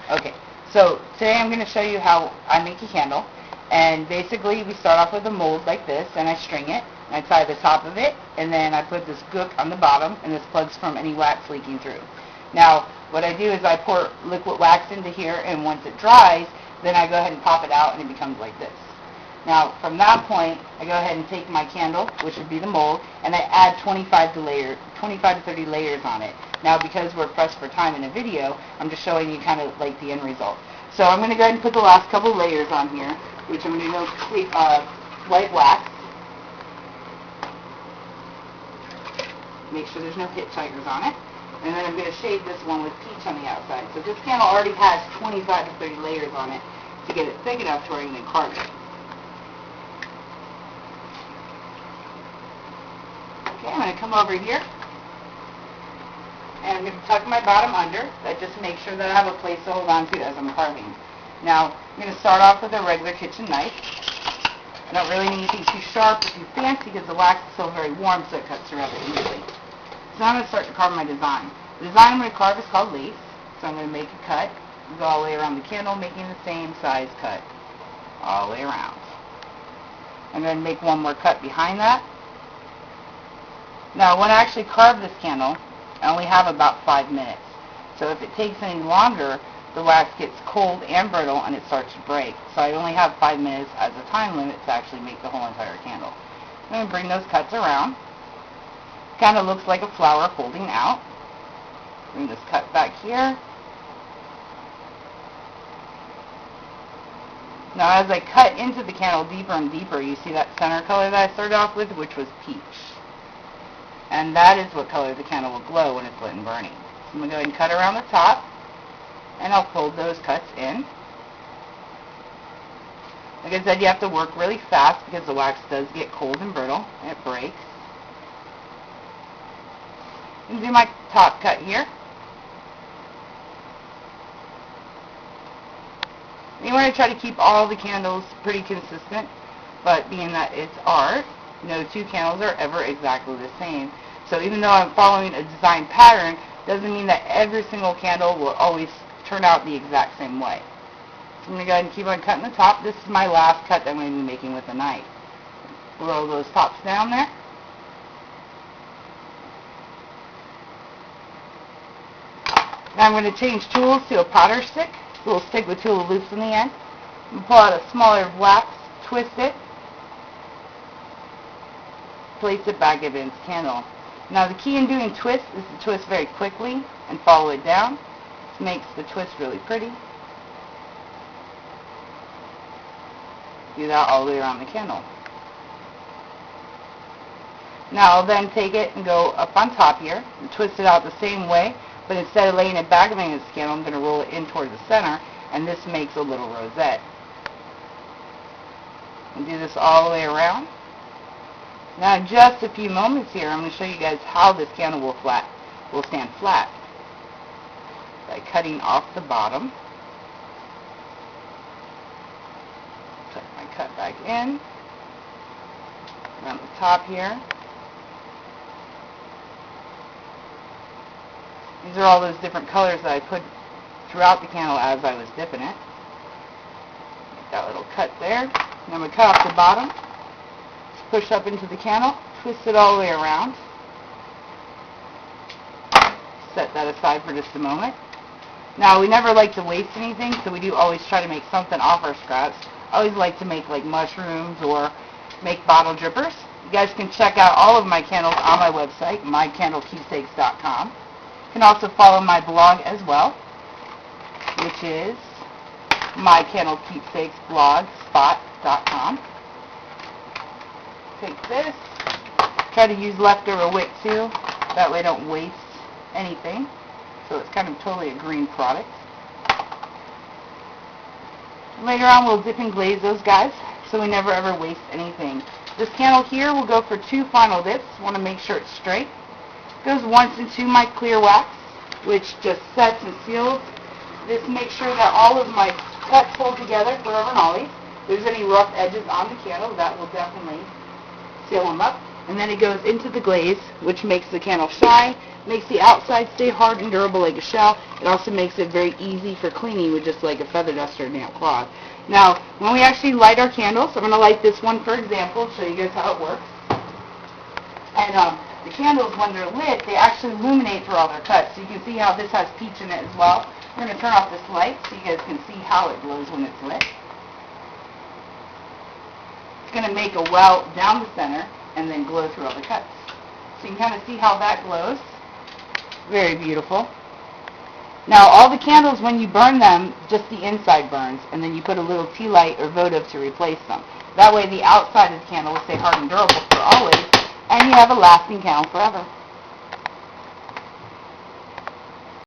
Okay, so today I'm going to show you how I make a candle. And basically we start off with a mold like this, and I string it, and I tie the top of it, and then I put this gook on the bottom, and this plugs from any wax leaking through. Now, what I do is I pour liquid wax into here, and once it dries, then I go ahead and pop it out, and it becomes like this. Now, from that point, I go ahead and take my candle, which would be the mold, and I add 25 to 30 layers on it. Now, because we're pressed for time in a video, I'm just showing you kind of like the end result. So I'm going to go ahead and put the last couple layers on here, which I'm going to go white wax. Make sure there's no hitchhikers on it. And then I'm going to shade this one with peach on the outside. So this candle already has 25 to 30 layers on it to get it thick enough to where you can carve it. Okay, I'm going to come over here, and I'm going to tuck my bottom under. That just makes sure that I have a place to hold on to as I'm carving. Now, I'm going to start off with a regular kitchen knife. I don't really need anything too sharp or too fancy because the wax is still very warm, so it cuts through it easily. So now I'm going to start to carve my design. The design I'm going to carve is called lace, so I'm going to make a cut, go all the way around the candle, making the same size cut all the way around. I'm going to make one more cut behind that. Now, when I actually carve this candle, I only have about 5 minutes. So if it takes any longer, the wax gets cold and brittle and it starts to break. So I only have 5 minutes as a time limit to actually make the whole entire candle. I'm going to bring those cuts around. Kind of looks like a flower folding out. Bring this cut back here. Now as I cut into the candle deeper and deeper, you see that center color that I started off with, which was peach. And that is what color the candle will glow when it's lit and burning. So I'm going to go ahead and cut around the top, and I'll fold those cuts in. Like I said, you have to work really fast because the wax does get cold and brittle, and it breaks. And do my top cut here. You want to try to keep all the candles pretty consistent, but being that it's art, no two candles are ever exactly the same. So even though I'm following a design pattern, doesn't mean that every single candle will always turn out the exact same way. So I'm going to go ahead and keep on cutting the top. This is my last cut that I'm going to be making with a knife. Roll those tops down there. Now I'm going to change tools to a powder stick. A little stick with two little loops in the end. I'm going to pull out a smaller wax, twist it, place it back into its candle. Now the key in doing twists is to twist very quickly and follow it down. This makes the twist really pretty. Do that all the way around the candle. Now I'll then take it and go up on top here and twist it out the same way, but instead of laying it back against the candle, I'm going to roll it in toward the center, and this makes a little rosette. And do this all the way around. Now in just a few moments here, I'm going to show you guys how this candle will stand flat. By cutting off the bottom. Tuck my cut back in. Around the top here. These are all those different colors that I put throughout the candle as I was dipping it. Make that little cut there. And I'm going to cut off the bottom. Push up into the candle, twist it all the way around. Set that aside for just a moment. Now, we never like to waste anything, so we do always try to make something off our scraps. I always like to make like mushrooms or make bottle drippers. You guys can check out all of my candles on my website, mycandlekeepsakes.com. You can also follow my blog as well, which is mycandlekeepsakesblogspot.com. Take this, try to use leftover wick too, that way I don't waste anything, so it's kind of totally a green product. Later on we'll dip and glaze those guys, so we never ever waste anything. This candle here will go for 2 final dips. Want to make sure it's straight. Goes once into my clear wax, which just sets and seals. This makes sure that all of my cuts hold together forever and always. If there's any rough edges on the candle, that will definitely seal them up. and then it goes into the glaze, which makes the candle shine, makes the outside stay hard and durable like a shell. It also makes it very easy for cleaning with just like a feather duster or damp cloth. Now, when we actually light our candles, I'm going to light this one for example, show you guys how it works. And the candles, when they're lit, they actually illuminate through all their cuts. So you can see how this has peach in it as well. We're going to turn off this light so you guys can see how it glows when it's lit. It's going to make a well down the center and then glow through all the cuts. So you can kind of see how that glows. Very beautiful. Now all the candles, when you burn them, just the inside burns, and then you put a little tea light or votive to replace them. That way the outside of the candle will stay hard and durable for always, and you have a lasting candle forever.